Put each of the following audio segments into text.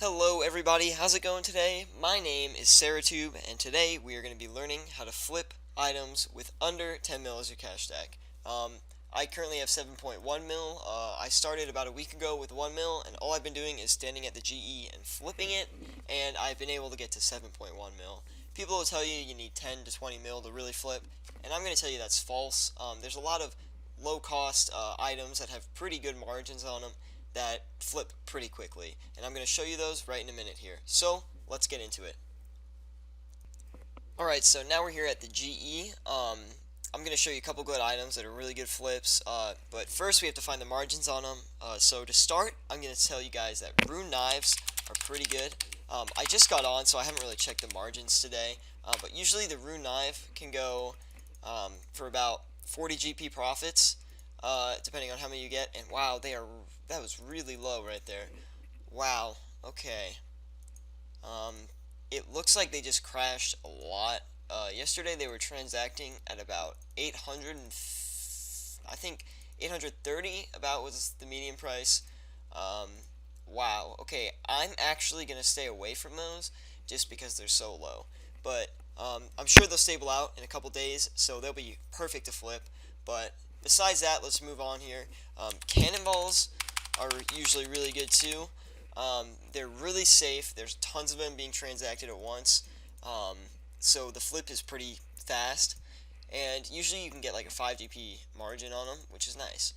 Hello everybody, how's it going today? My name is SarahTube, and today we are going to be learning how to flip items with under 10 mil as your cash stack. I currently have 7.1 mil. I started about a week ago with 1 mil, and all I've been doing is standing at the GE and flipping it, and I've been able to get to 7.1 mil. People will tell you you need 10 to 20 mil to really flip, and I'm going to tell you that's false. There's a lot of low cost items that have pretty good margins on them that flip pretty quickly. And I'm going to show you those right in a minute here. So let's get into it. Alright, so now we're here at the GE. I'm going to show you a couple good items that are really good flips, but first we have to find the margins on them. So to start, I'm going to tell you guys that rune knives are pretty good. I just got on, so I haven't really checked the margins today, but usually the rune knife can go for about 40 GP profits, depending on how many you get. And wow, that was really low right there. Wow. Okay. Um, it looks like they just crashed a lot. Yesterday they were transacting at about 800 and I think 830 about was the median price. Um, wow. Okay, I'm actually gonna stay away from those just because they're so low. But I'm sure they'll stable out in a couple days, so they'll be perfect to flip. But besides that, let's move on here. Cannonballs are usually really good too. They're really safe. There's tons of them being transacted at once. Um, so the flip is pretty fast. And usually you can get like a 5 GP margin on them, which is nice.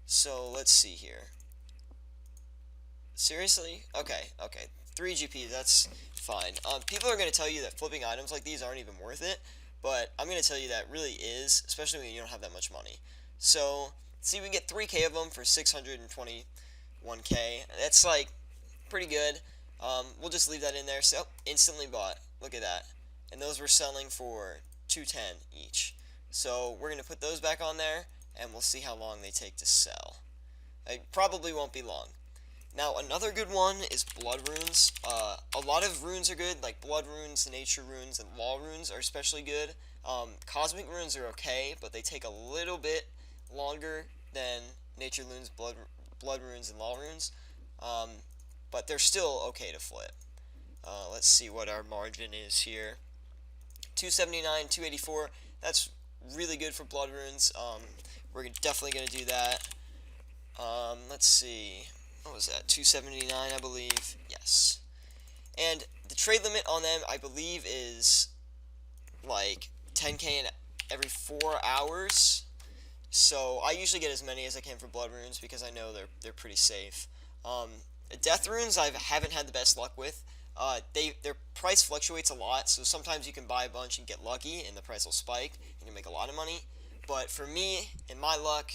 So let's see here. Seriously? Okay. 3 GP, that's fine. People are going to tell you that flipping items like these aren't even worth it. But I'm going to tell you that really is, especially when you don't have that much money. So, see, we get 3K of them for 621K. That's like pretty good. We'll just leave that in there. So, instantly bought. Look at that. And those were selling for 210 each. So, we're going to put those back on there, and we'll see how long they take to sell. It probably won't be long. Now, another good one is blood runes. A lot of runes are good, like blood runes, nature runes, and law runes are especially good. Cosmic runes are okay, but they take a little bit longer than nature runes, blood runes, and law runes. Um, but they're still okay to flip. Let's see what our margin is here. 279, 284. That's really good for blood runes. We're definitely going to do that. Let's see. What was that? 279, I believe. Yes. And the trade limit on them, I believe, is like 10K in every 4 hours. So I usually get as many as I can for blood runes because I know they're pretty safe. Death runes I haven't had the best luck with. Their price fluctuates a lot, so sometimes you can buy a bunch and get lucky, and the price will spike, and you make a lot of money. But for me, in my luck,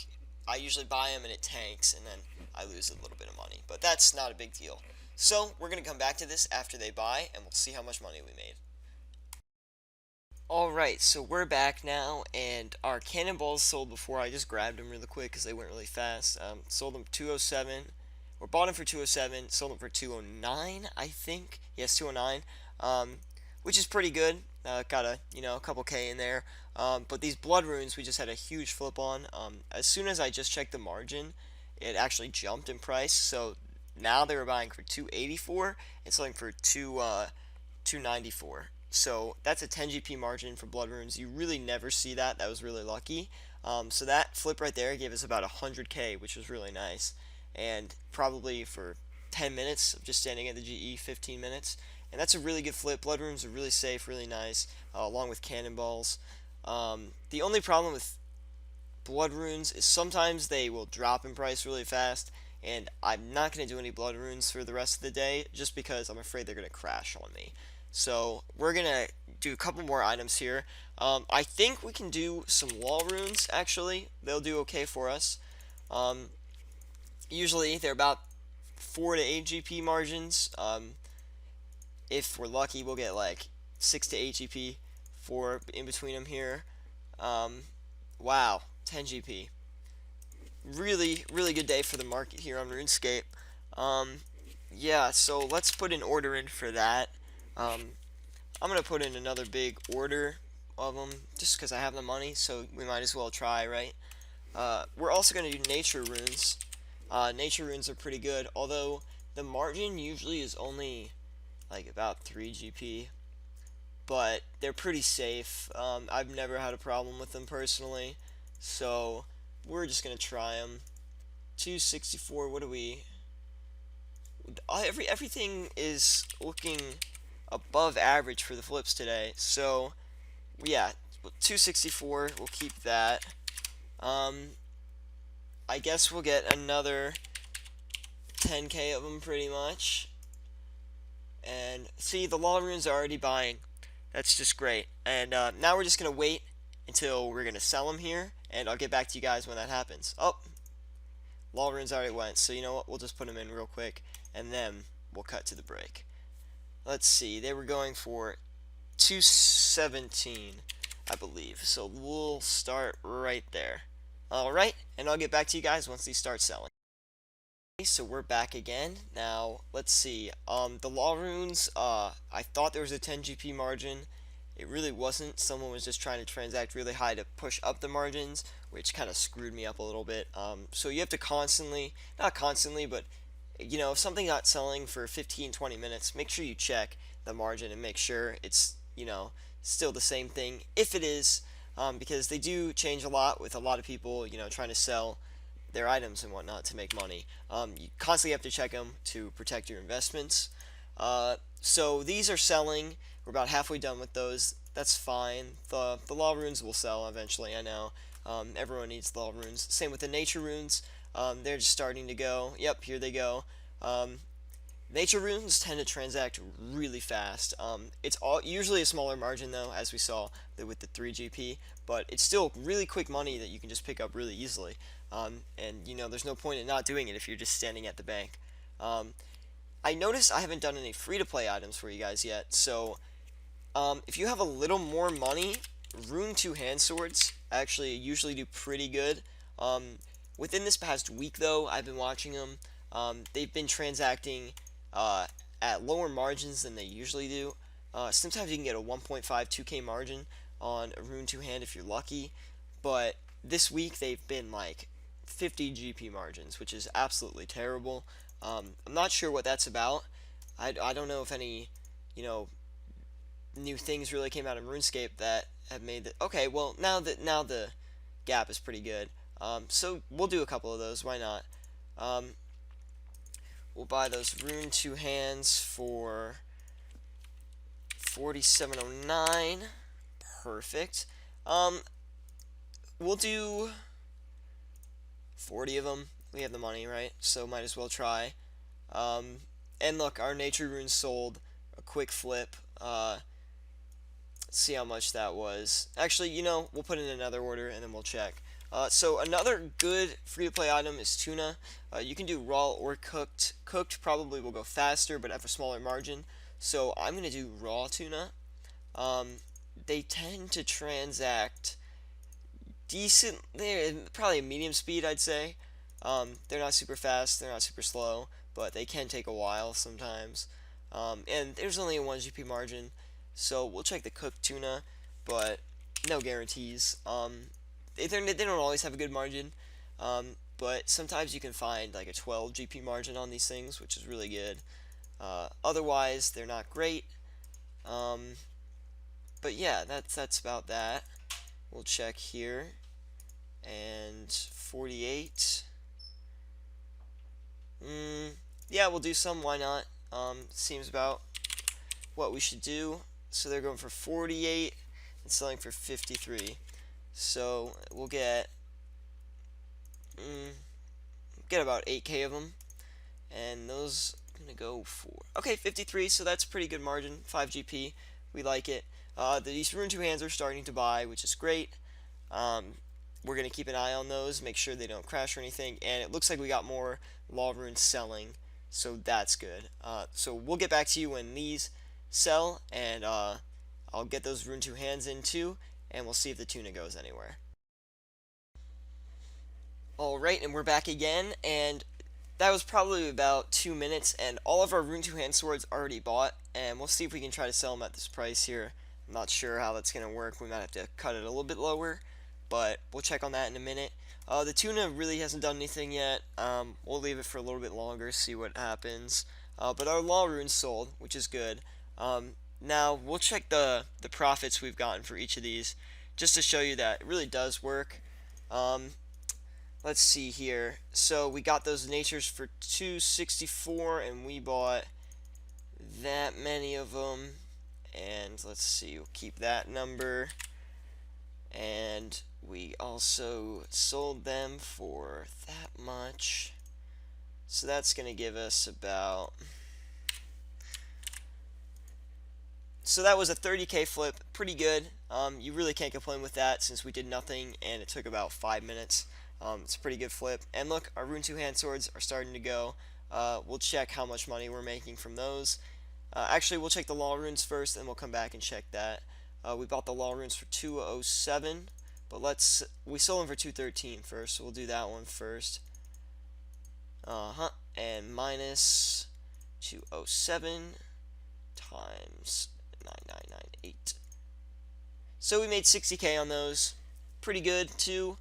I usually buy them and it tanks, and then I lose a little bit of money. But that's not a big deal. So we're gonna come back to this after they buy, and we'll see how much money we made. Alright, so we're back now, and our cannonballs sold before. I just grabbed them really quick because they went really fast. Sold them 207, or bought them for 207, sold them for 209, I think. Yes, 209, which is pretty good. Got a couple K in there. But these blood runes we just had a huge flip on. As soon as I just checked the margin, it actually jumped in price. So now they were buying for 284 and selling for 294. So that's a 10 GP margin for blood runes. You really never see that. That was really lucky. So that flip right there gave us about 100K, which was really nice. And probably for 10 minutes of just standing at the GE, 15 minutes. And that's a really good flip. Blood runes are really safe, really nice, along with cannonballs. The only problem with blood runes is sometimes they will drop in price really fast. And I'm not going to do any blood runes for the rest of the day just because I'm afraid they're going to crash on me. So we're gonna do a couple more items here. I think we can do some wall runes actually. They'll do okay for us. Usually they're about 4 to 8 GP margins. If we're lucky, we'll get like 6 to 8 GP for in between them here. Wow, 10 GP. Really, really good day for the market here on RuneScape. Yeah, so let's put an order in for that. I'm going to put in another big order of them just because I have the money, so we might as well try, right? We're also going to do nature runes. Nature runes are pretty good, although the margin usually is only like about 3 GP, but they're pretty safe. I've never had a problem with them personally, so we're just gonna try them. 264. What do we? Everything is looking above average for the flips today. So yeah, 264. We'll keep that. I guess we'll get another 10k of them pretty much. And see, the law runes are already buying. That's just great. And now we're just gonna wait until we're gonna sell them here, and I'll get back to you guys when that happens. Oh, law runes already went, so you know what? We'll just put them in real quick, and then we'll cut to the break. Let's see. They were going for 217, I believe. So we'll start right there. Alright, and I'll get back to you guys once these start selling. So we're back again. Now, let's see. The law runes, I thought there was a 10 GP margin. It really wasn't. Someone was just trying to transact really high to push up the margins, which kind of screwed me up a little bit. So you have to constantly, not constantly, but you know, if something's not selling for 15-20 minutes, make sure you check the margin and make sure it's, you know, still the same thing. If it is, because they do change a lot with a lot of people, you know, trying to sell their items and whatnot to make money. You constantly have to check them to protect your investments. So these are selling. We're about halfway done with those. That's fine. The law runes will sell eventually, I know. Everyone needs law runes. Same with the nature runes. They're just starting to go. Yep, here they go. Nature runes tend to transact really fast. It's usually a smaller margin though, as we saw with the 3 GP, but it's still really quick money that you can just pick up really easily. And you know, there's no point in not doing it if you're just standing at the bank. I noticed I haven't done any free-to-play items for you guys yet, so if you have a little more money, rune 2 hand swords actually usually do pretty good. Within this past week though, I've been watching them. They've been transacting at lower margins than they usually do. Sometimes you can get a 1.5, 2k margin on a rune 2 hand if you're lucky, but this week they've been like 50 GP margins, which is absolutely terrible. I'm not sure what that's about. I don't know if any, you know, new things really came out of RuneScape that have made it. Okay, well now the gap is pretty good. So we'll do a couple of those. Why not? We'll buy those rune 2 hands for 4709. Perfect. We'll do 40 of them. We have the money, right? So might as well try. And look, our nature runes sold. A quick flip. Let's see how much that was. Actually, you know, we'll put in another order and then we'll check. So another good free-to-play item is tuna. You can do raw or cooked. Cooked probably will go faster, but have a smaller margin. So I'm going to do raw tuna. They tend to transact decent. They're probably a medium speed, I'd say. They're not super fast, they're not super slow, but they can take a while sometimes. And there's only a 1 GP margin, so we'll check the cooked tuna, but no guarantees. They don't always have a good margin, but sometimes you can find like a 12 GP margin on these things, which is really good. Otherwise, they're not great. But yeah, that's about that. We'll check here, and 48. Yeah, we'll do some. Why not? Seems about what we should do. So they're going for 48 and selling for 53. So we'll get about 8k of them, and those I'm gonna go for 53. So that's pretty good margin. 5 GP. We like it. These rune 2 hands are starting to buy, which is great. We're going to keep an eye on those, make sure they don't crash or anything, and it looks like we got more law runes selling, so that's good. So we'll get back to you when these sell, and I'll get those rune 2 hands in too, and we'll see if the tuna goes anywhere. Alright, and we're back again, and that was probably about 2 minutes, and all of our rune 2 hand swords already bought, and we'll see if we can try to sell them at this price here. I'm not sure how that's going to work. We might have to cut it a little bit lower, but we'll check on that in a minute. The tuna really hasn't done anything yet. We'll leave it for a little bit longer, see what happens. But our law rune's sold, which is good. Now we'll check the profits we've gotten for each of these, just to show you that it really does work. Let's see here. So we got those natures for 264, and we bought that many of them. And let's see, we'll keep that number. And we also sold them for that much. So that's going to give us about... So that was a 30k flip, pretty good. You really can't complain with that since we did nothing and it took about 5 minutes. It's a pretty good flip. And look, our rune 2 hand swords are starting to go. We'll check how much money we're making from those. Actually, we'll check the law runes first, and we'll come back and check that. We bought the law runes for 207, but we sold them for 213 first, so we'll do that one first. And minus 207 times 9998. So we made 60k on those. Pretty good too.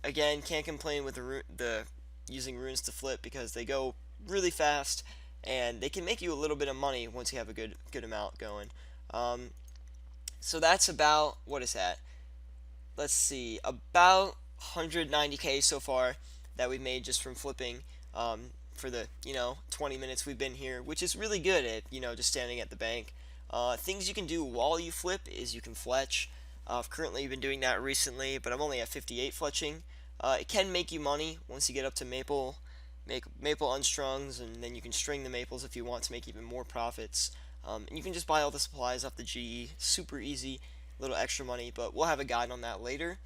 Again, can't complain with the using runes to flip because they go really fast and they can make you a little bit of money once you have a good amount going. So that's about, what is that? Let's see, about 190k so far that we've made just from flipping for the 20 minutes we've been here, which is really good at just standing at the bank. Things you can do while you flip is you can fletch. I've currently been doing that recently, but I'm only at 58 fletching. It can make you money once you get up to maple unstrungs, and then you can string the maples if you want to make even more profits. And you can just buy all the supplies off the GE, super easy, little extra money, but we'll have a guide on that later.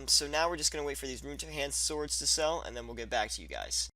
So now we're just going to wait for these rune hand swords to sell, and then we'll get back to you guys.